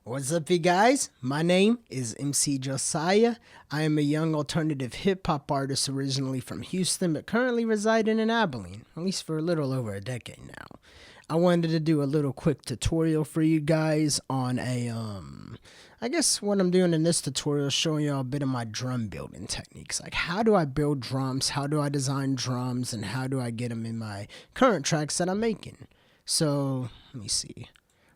What's up, you guys? My name is MC Josiah. I am a young alternative hip hop artist originally from Houston, but currently residing in Abilene, at least for a little over a decade now. I wanted to do a little quick tutorial for you guys on I guess what I'm doing in this tutorial is showing you all a bit of my drum building techniques. Like, how do I build drums? How do I design drums? And how do I get them in my current tracks that I'm making? So, let me see.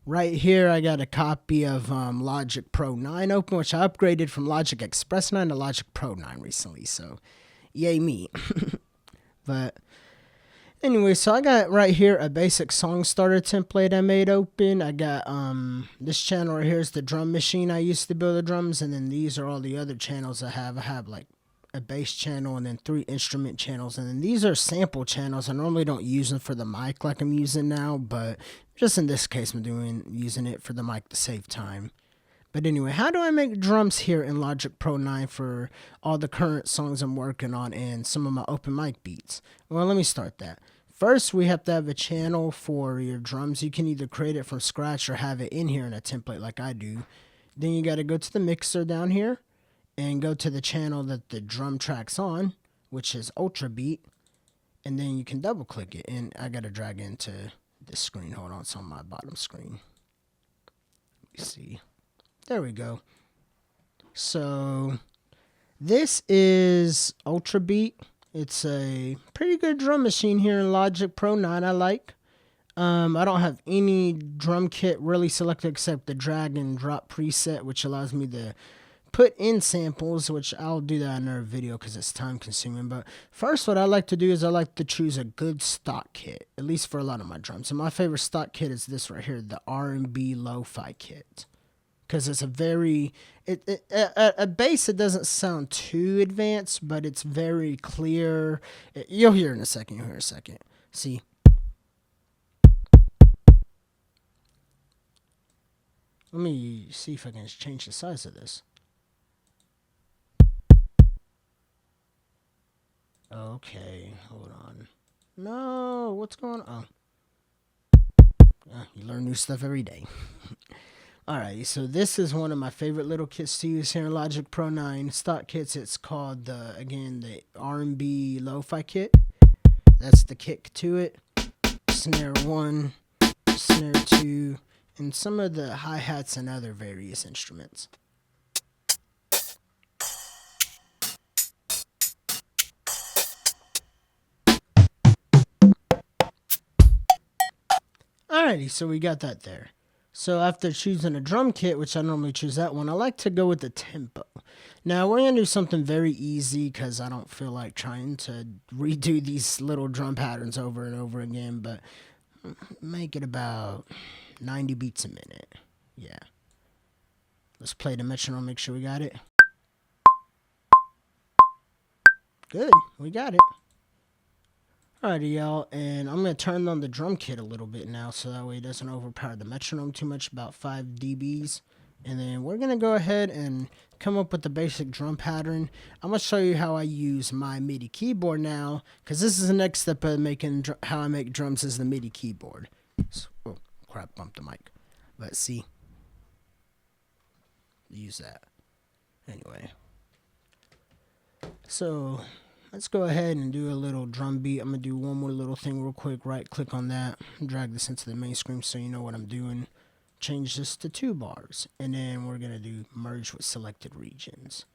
Right here, I got a copy of Logic Pro 9 open, which I upgraded from Logic Express 9 to Logic Pro 9 recently, so yay me. But anyway, so I got right here a basic song starter template I made open. I got this channel right here is the drum machine I used to build the drums, and then these are all the other channels I have. I have like a bass channel and then 3 instrument channels, and then these are sample channels. I normally don't use them for the mic like I'm using now, but just in this case I'm using it for the mic to save time. But anyway, how do I make drums here in Logic Pro 9 for all the current songs I'm working on and some of my open mic beats? Well, let me start that. First, we have to have a channel for your drums. You can either create it from scratch or have it in here in a template like I do. Then you got to go to the mixer down here and go to the channel that the drum track's on, which is Ultra Beat, and then you can double click it. And I got to drag into this screen. Hold on, it's on my bottom screen. Let me see. There we go. So this is Ultra Beat. It's a pretty good drum machine here in Logic Pro 9 I like. I don't have any drum kit really selected except the drag and drop preset, which allows me to put in samples, which I'll do that in another video because it's time consuming. But first, what I like to do is I like to choose a good stock kit, at least for a lot of my drums. And my favorite stock kit is this right here, the R&B Lo-Fi kit, because it's a very a bass. It doesn't sound too advanced, but it's very clear. You'll hear in a second. You'll hear in a second. See. Let me see if I can change the size of this. Okay, hold on. No, what's going on? You learn new stuff every day. Alright, so this is one of my favorite little kits to use here in Logic Pro 9. Stock kits, it's called, the R&B Lo-Fi kit. That's the kick to it. Snare 1, snare 2, and some of the hi-hats and other various instruments. Alrighty, so we got that there. So after choosing a drum kit, which I normally choose that one, I like to go with the tempo. Now we're going to do something very easy because I don't feel like trying to redo these little drum patterns over and over again, but make it about 90 beats a minute. Yeah. Let's play the metronome, make sure we got it. Good, we got it. Alrighty, y'all, and I'm going to turn on the drum kit a little bit now so that way it doesn't overpower the metronome too much, about 5 dBs. And then we're going to go ahead and come up with the basic drum pattern. I'm going to show you how I use my MIDI keyboard now, because this is the next step of making how I make drums is the MIDI keyboard. So, oh, crap, bumped the mic. But see, use that. Anyway. So let's go ahead and do a little drum beat. I'm going to do one more little thing real quick. Right click on that. Drag this into the main screen so you know what I'm doing. Change this to 2 bars. And then we're going to do merge with selected regions.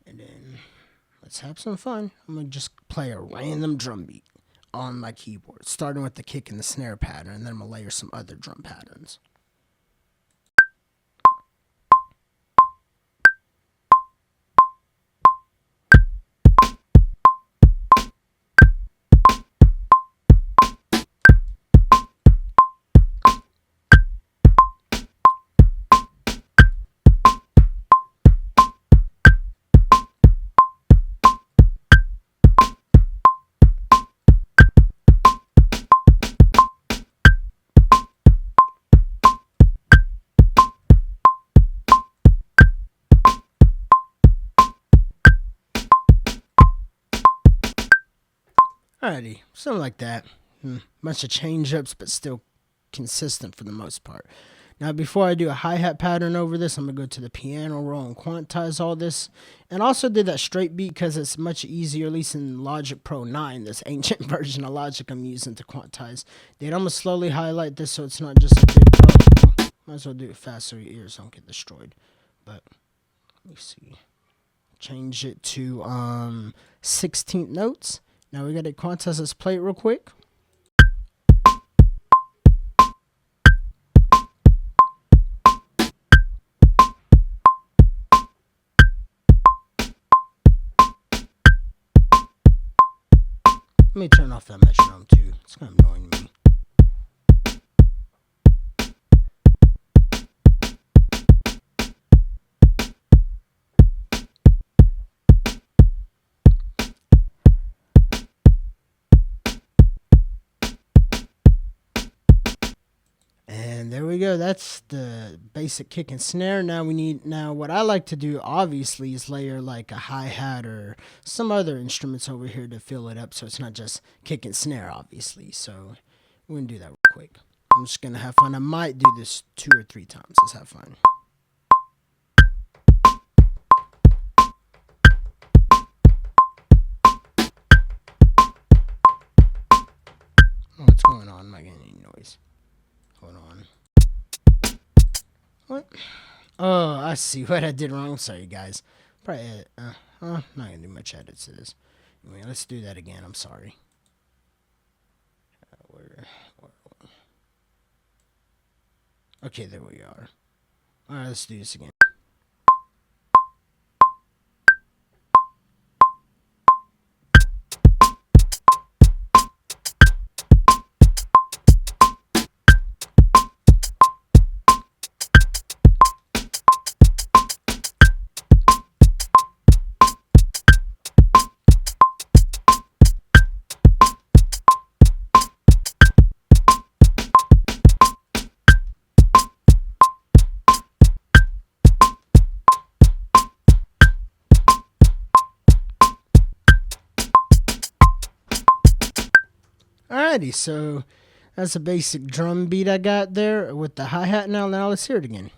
And then let's have some fun. I'm going to just play a random drum beat on my keyboard, starting with the kick and the snare pattern. And then I'm going to layer some other drum patterns. Alrighty, something like that. Bunch of change ups, but still consistent for the most part. Now, before I do a hi-hat pattern over this, I'm going to go to the piano roll and quantize all this. And also did that straight beat because it's much easier, at least in Logic Pro 9, this ancient version of Logic I'm using to quantize. Then I'm going to slowly highlight this so it's not just a big, might as well do it fast so your ears don't get destroyed. But, let me see. Change it to 16th notes. Now we got to quantize this plate real quick. Let me turn off that metronome too. It's kind of annoying me. And there we go. That's the basic kick and snare. Now what I like to do obviously is layer like a hi-hat or some other instruments over here to fill it up so it's not just kick and snare obviously. So we're going to do that real quick. I'm just going to have fun. I might do this 2 or 3 times. Let's have fun. What's going on? I'm not getting any noise. Hold on. What? Oh, I see what I did wrong. I'm sorry, guys. Probably edit. Not gonna do much edits to this. Anyway, let's do that again. I'm sorry. Okay, there we are. All right, let's do this again. Alrighty, so that's a basic drum beat I got there with the hi-hat. Now let's hear it again.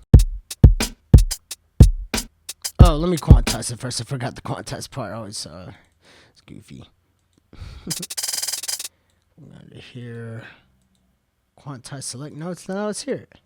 Oh, let me quantize it first. I forgot the quantize part. Always, it's goofy. I'm going to hear quantize select notes. Now let's hear it.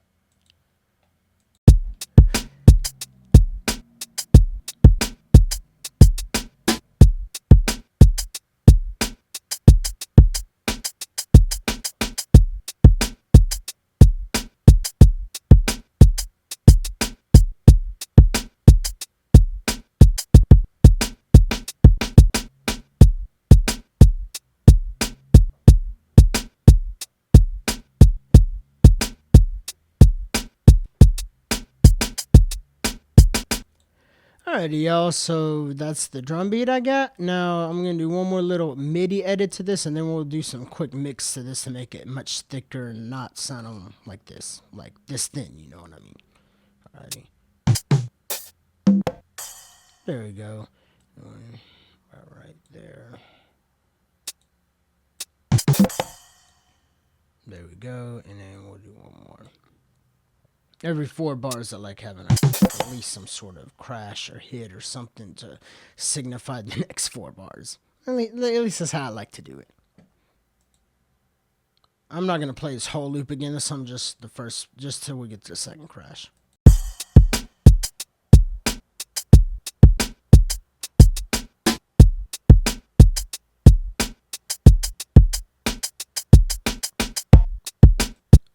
Alrighty, y'all, so that's the drum beat I got. Now I'm going to do one more little MIDI edit to this, and then we'll do some quick mix to this to make it much thicker and not sound like this thin, you know what I mean? Alrighty. There we go. Right there. There we go, and then we'll do one more. Every 4 bars, I like having at least some sort of crash or hit or something to signify the next 4 bars. At least that's how I like to do it. I'm not going to play this whole loop again. This is just the first, just till we get to the second crash.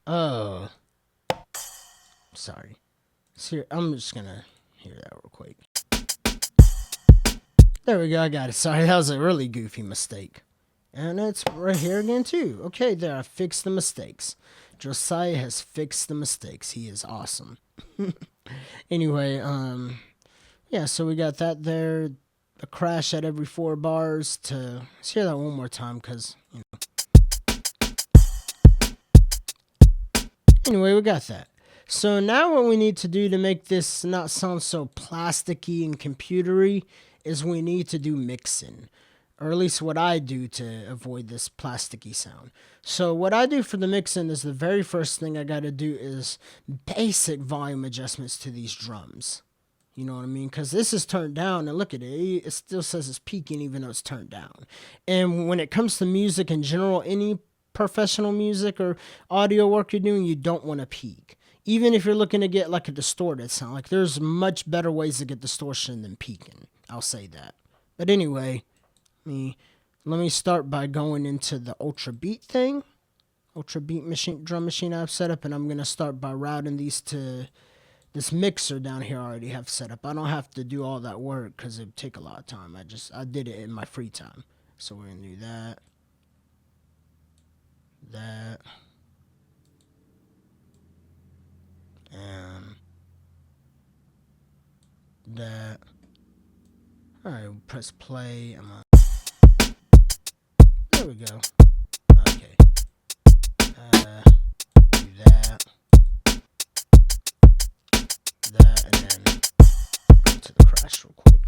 Oh. Sorry. So I'm just gonna hear that real quick. There we go, I got it. Sorry, that was a really goofy mistake. And it's right here again too. Okay, there, I fixed the mistakes. Josiah has fixed the mistakes. He is awesome. Anyway, yeah, so we got that there. A crash at every 4 bars to... Let's hear that one more time, because, you know. Anyway, we got that. So now what we need to do to make this not sound so plasticky and computery is we need to do mixing. or at least what I do to avoid this plasticky sound. So what I do for the mixing is the very first thing I got to do is basic volume adjustments to these drums. You know what I mean? Because this is turned down, and look at it. It still says it's peaking even though it's turned down. And when it comes to music in general, any professional music or audio work you're doing, you don't want to peak. Even if you're looking to get like a distorted sound. Like there's much better ways to get distortion than peaking. I'll say that. But anyway, let me start by going into the Ultra Beat thing. Ultra Beat drum machine I've set up, and I'm going to start by routing these to this mixer down here I already have set up. I don't have to do all that work because it would take a lot of time. I did it in my free time. So we're going to do that. And that. Alright, we'll press play. There we go. Okay. Do that. And then go to the crash real quick.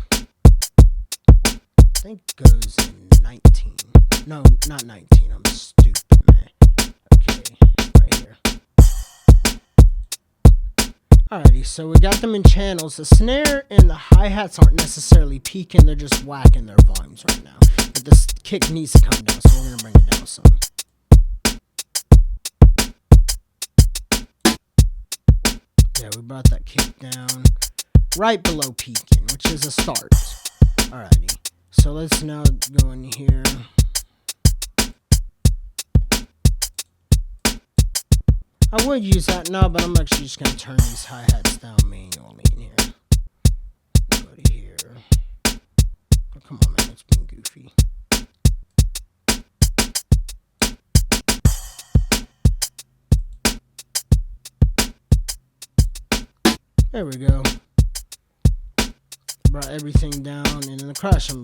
I think it goes in 19. No, not 19. I'm stupid, man. Okay, right here. Alrighty, so we got them in channels. The snare and the hi-hats aren't necessarily peaking. They're just whacking their volumes right now. But this kick needs to come down, so we're going to bring it down some. Yeah, we brought that kick down right below peaking, which is a start. Alrighty, so let's now go in here. I would use that now, but I'm actually just going to turn these hi-hats down manually in here. Go to here. Oh, come on, man, it's being goofy. There we go. Brought everything down, and then the crash them.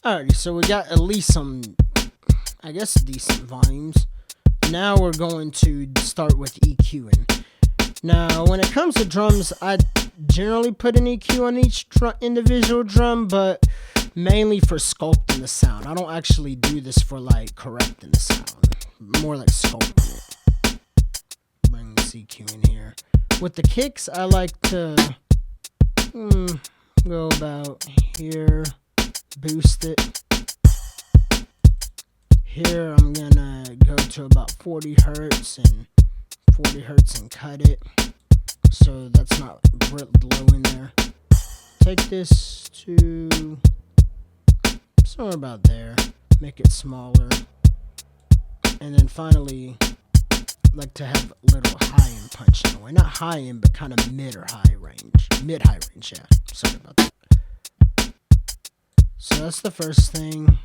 Alrighty, so we got at least some, I guess, decent volumes. Now we're going to start with EQing. Now, when it comes to drums, I generally put an EQ on each individual drum, but mainly for sculpting the sound. I don't actually do this for like correcting the sound. More like sculpting it. Bring this EQ in here. With the kicks, I like to go about here, boost it. Here I'm gonna go to about 40 hertz and cut it so that's not low in there. Take this to somewhere about there, make it smaller, and then finally like to have a little high end punch in the way. Not high end, but kind of mid or high range. Mid-high range, yeah. Sorry about that. So that's the first thing.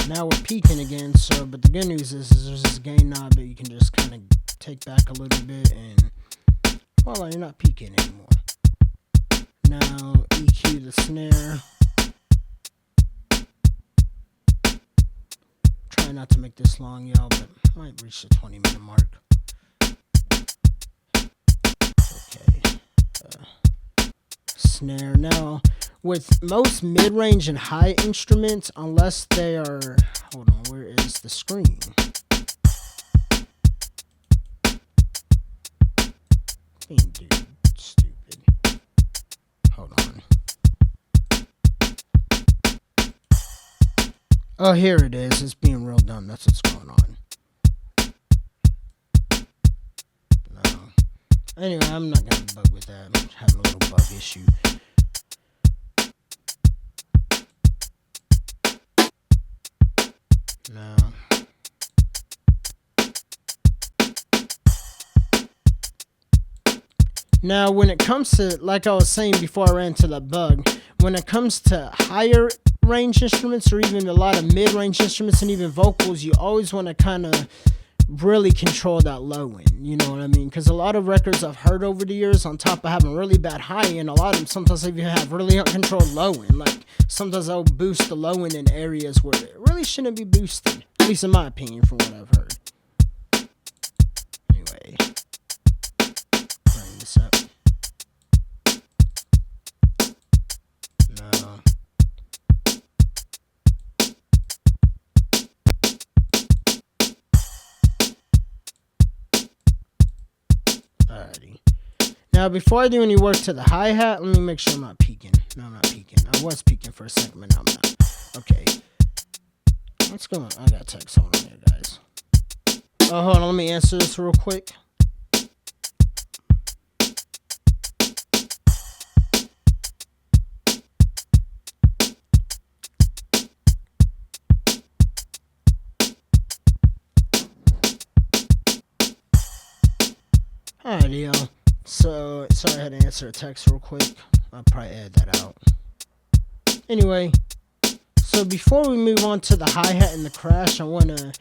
Now we're peaking again, but the good news is there's this gain knob that you can just kind of take back a little bit and voila, you're not peaking anymore. Now EQ the snare. Try not to make this long, y'all, but might reach the 20-minute mark. Okay. Snare. Now, with most mid-range and high instruments, unless they are... Hold on, where is the screen? Being stupid. Hold on. Oh, here it is. It's being real dumb. That's what's going on. No. Anyway, I'm not going to bug with that. I'm having a little bug issue. No. Now, when it comes to, like I was saying before I ran into that bug, when it comes to higher range instruments or even a lot of mid-range instruments and even vocals, you always want to kind of really control that low end, you know what I mean? Because a lot of records I've heard over the years, on top of having really bad high end, a lot of them sometimes even have really uncontrolled low end. Like sometimes I'll boost the low end in areas where it really shouldn't be boosted, at least in my opinion, from what I've heard. Anyway, bring this up. No. Alrighty. Now, before I do any work to the hi-hat, let me make sure I'm not peaking. No, I'm not peaking. I was peaking for a second, but now I'm not. Okay. What's going on? I got text. Hold on here, guys. Oh, hold on. Let me answer this real quick. Alrighty, y'all. So, sorry I had to answer a text real quick. I'll probably edit that out. Anyway, so before we move on to the hi-hat and the crash, I want to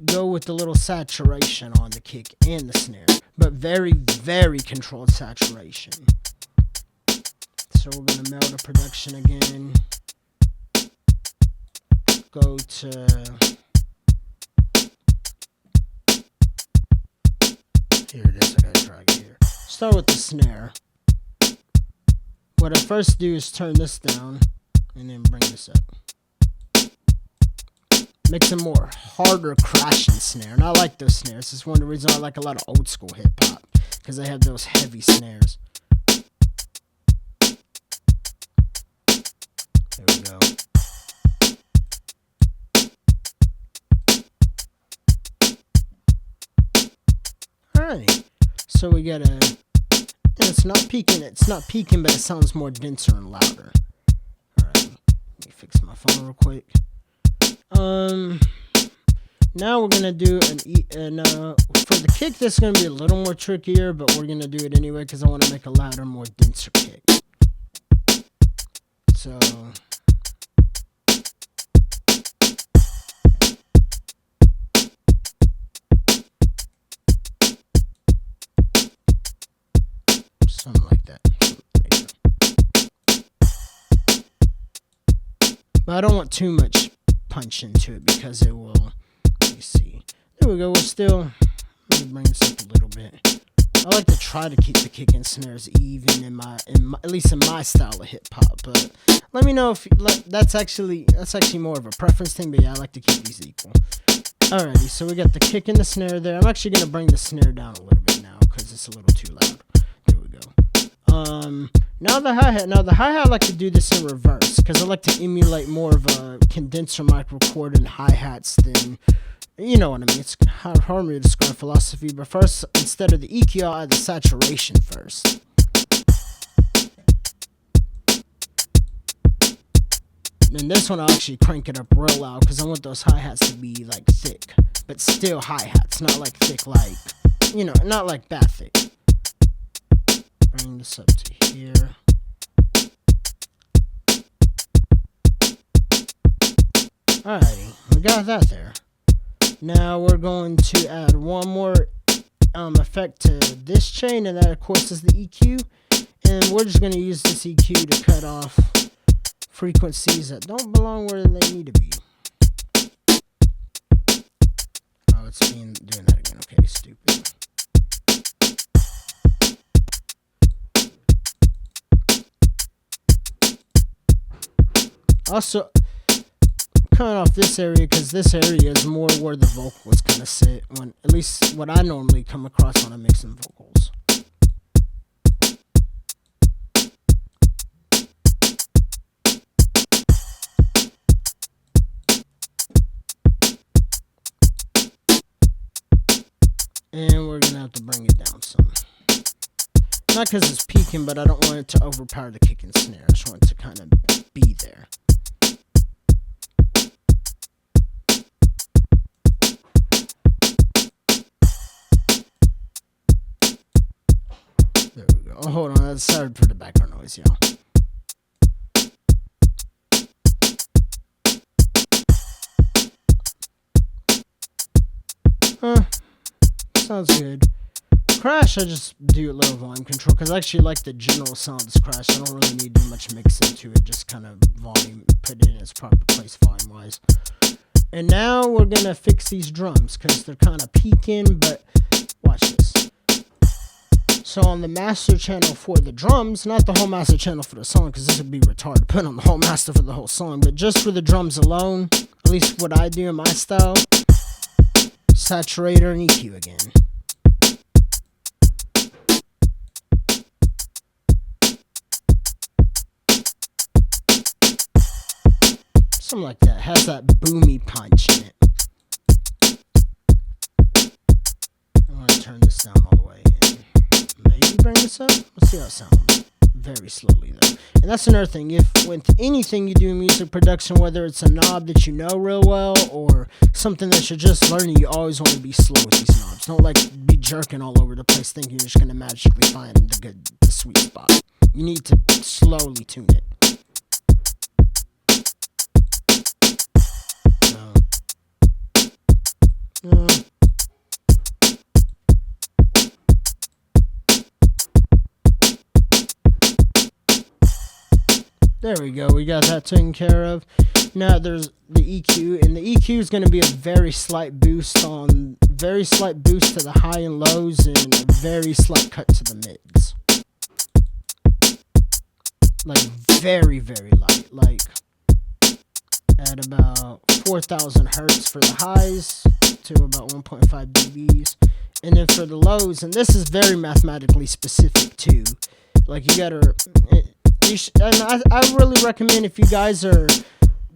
go with the little saturation on the kick and the snare. But very, very controlled saturation. So we're going to meld the production again. Go to... Here it is, I gotta drag it here. Start with the snare. What I first do is turn this down and then bring this up. Makes a more harder crashing snare. And I like those snares. It's one of the reasons I like a lot of old school hip hop, because they have those heavy snares. There we go. Alright, so we got a, it's not peaking, but it sounds more denser and louder. Alright, let me fix my phone real quick. Now we're gonna do for the kick, this is gonna be a little more trickier, but we're gonna do it anyway because I want to make a louder, more denser kick. So. Something like that. But I don't want too much punch into it because it will, let me see. There we go. We're still, let me bring this up a little bit. I like to try to keep the kick and snares even in my at least in my style of hip hop. But let me know if that's actually more of a preference thing. But yeah, I like to keep these equal. Alrighty, so we got the kick and the snare there. I'm actually gonna bring the snare down a little bit now because it's a little too loud. There we go. Now the hi-hat. Now the hi-hat, I like to do this in reverse because I like to emulate more of a condenser mic record and hi-hats than, you know what I mean. It's hard for me to describe philosophy, but first, instead of the EQ, I'll add the saturation first. And this one I'll actually crank it up real loud because I want those hi-hats to be like thick, but still hi-hats, not like thick like, you know, not like that thick. Bring this up to here. Alrighty, we got that there. Now we're going to add one more effect to this chain, and that of course is the EQ. And we're just going to use this EQ to cut off frequencies that don't belong where they need to be. Oh, it's doing that again. Okay, stupid. Also, coming off this area, because this area is more where the vocals kind of sit, when at least what I normally come across when I'm mixing vocals. And we're gonna have to bring it down some. Not because it's peaking, but I don't want it to overpower the kick and snare. I just want it to kind of be there. There we go. Oh, hold on. That's sorry for the background noise, y'all. Sounds good. Crash, I just do a little volume control because I actually like the general sound of this crash. I don't really need to do much mixing to it, just kind of volume, put it in its proper place volume wise. And now we're gonna fix these drums because they're kind of peaking, but watch this. So on the master channel for the drums, not the whole master channel for the song because this would be retarded to put on the whole master for the whole song, but just for the drums alone, at least what I do in my style, saturator and EQ again. Something like that. Has that boomy punch in it. I'm going to turn this down all the way and maybe bring this up. Let's see how it sounds. Very slowly though. And that's another thing. If with anything you do in music production, whether it's a knob that you know real well or something that you're just learning, you always want to be slow with these knobs. Don't like be jerking all over the place thinking you're just going to magically find the sweet spot. You need to slowly tune it. There we go. We got that taken care of. Now there's the EQ, and the EQ is going to be a very slight boost to the high and lows, and a very slight cut to the mids. Like very, very light. Like at about 4,000 hertz for the highs to about 1.5 dBs, and then for the lows, and this is very mathematically specific too. Like you gotta. And I really recommend, if you guys are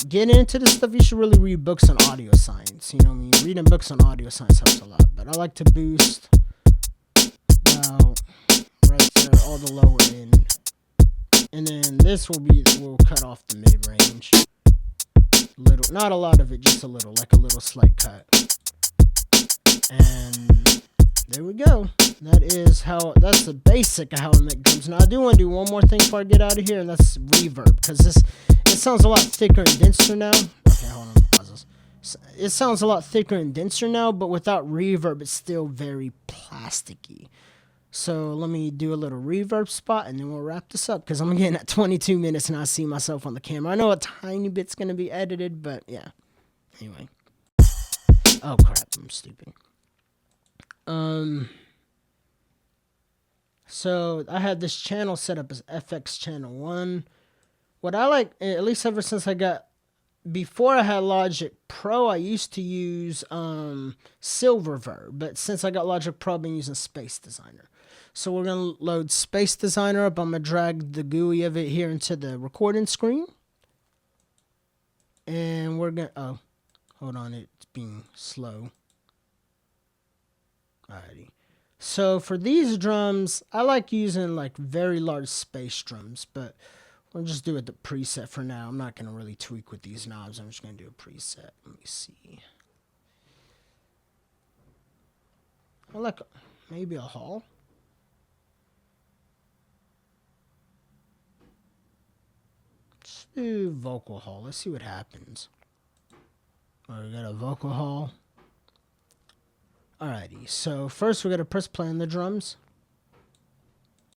getting into this stuff, you should really read books on audio science. You know what I mean? Reading books on audio science helps a lot. But I like to boost about right there, all the lower end. And then this will cut off the mid-range. Little, not a lot of it, just a little, like a little slight cut. And there we go. That's the basic of how I make drums. Now I do want to do one more thing before I get out of here, and that's reverb, because it sounds a lot thicker and denser now. Okay, hold on, pause this. It sounds a lot thicker and denser now, but without reverb, it's still very plasticky. So let me do a little reverb spot, and then we'll wrap this up, because I'm getting at 22 minutes, and I see myself on the camera. I know a tiny bit's gonna be edited, but yeah. Anyway. Oh crap, I'm stupid. So I had this channel set up as FX Channel 1. What I like, at least ever since before I had Logic Pro, I used to use Silververb. But since I got Logic Pro, I've been using Space Designer. So we're going to load Space Designer up. I'm going to drag the GUI of it here into the recording screen. And we're going to, oh, hold on, it's being slow. Alrighty. So for these drums, I like using like very large space drums, but we'll just do it the preset for now. I'm not going to really tweak with these knobs. I'm just going to do a preset. Let me see. I like maybe a hall. Let's do vocal hall. Let's see what happens. All right, we got a vocal hall. Alrighty, so first we're going to press play on the drums.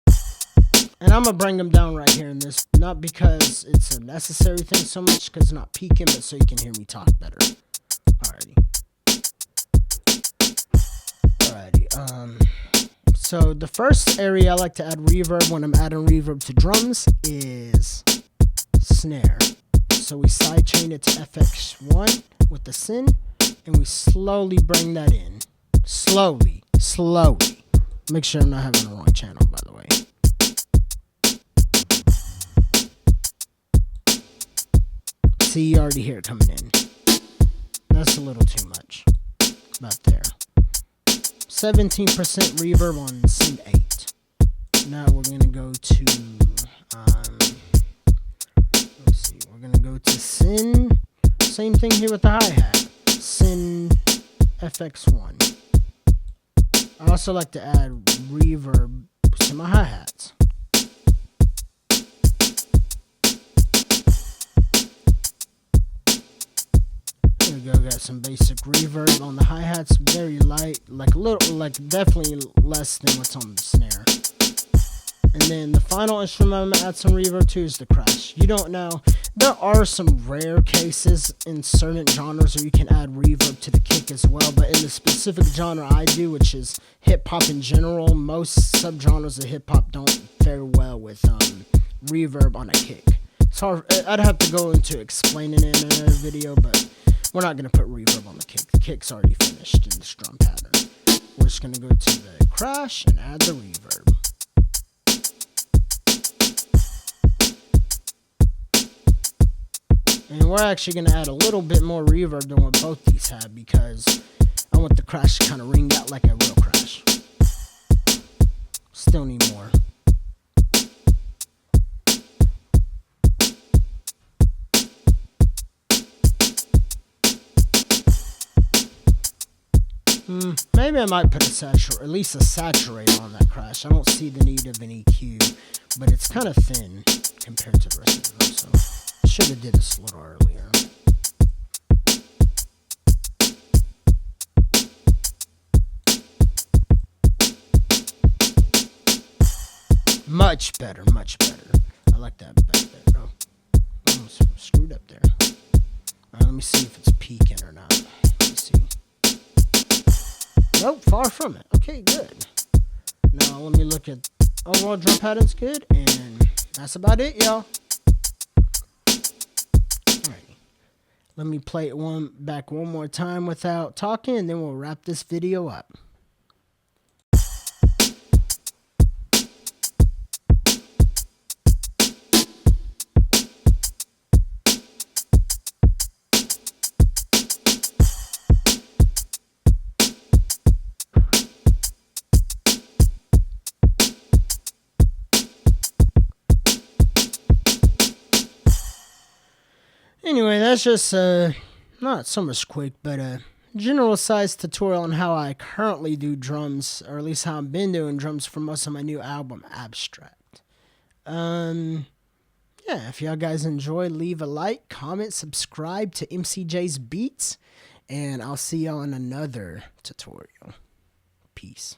And I'm going to bring them down right here in this, not because it's a necessary thing so much, because it's not peaking, but so you can hear me talk better. Alrighty. So the first area I like to add reverb when I'm adding reverb to drums is snare. So we sidechain it to FX1 with the syn, and we slowly bring that in. Slowly. Make sure I'm not having the wrong channel, by the way. See, you already hear it coming in. That's a little too much. About there. 17% reverb on syn 8. Now we're going to go to, let's see, we're going to go to syn. Same thing here with the hi-hat. Syn FX1. I also like to add reverb to my hi-hats. There we go, got some basic reverb on the hi-hats, very light, like a little, like definitely less than what's on the snare. And then the final instrument I'm gonna add some reverb to is the crash. You don't know, there are some rare cases in certain genres where you can add reverb to the kick as well, but in the specific genre I do, which is hip-hop in general, most subgenres of hip-hop don't fare well with reverb on a kick. It's hard, I'd have to go into explaining it in another video, but we're not going to put reverb on the kick. The kick's already finished in this drum pattern. We're just going to go to the crash and add the reverb. And we're actually going to add a little bit more reverb than what both these have, because I want the crash to kind of ring out like a real crash. Still need more. Maybe I might put at least a saturate on that crash. I don't see the need of an EQ, but it's kind of thin compared to the rest of them, so I should have did this a little earlier. Much better, much better. I like that better. Oh, almost screwed up there. Alright, let me see if it's peaking or not. Let me see. Nope, far from it. Okay, good. Now let me look at overall drum patterns. Good, and that's about it, y'all. Alrighty. Let me play it back one more time without talking, and then we'll wrap this video up. Anyway, that's just not so much quick, but a general size tutorial on how I currently do drums, or at least how I've been doing drums for most of my new album, Abstract. Yeah, if y'all guys enjoy, leave a like, comment, subscribe to MCJ's Beats, and I'll see y'all in another tutorial. Peace.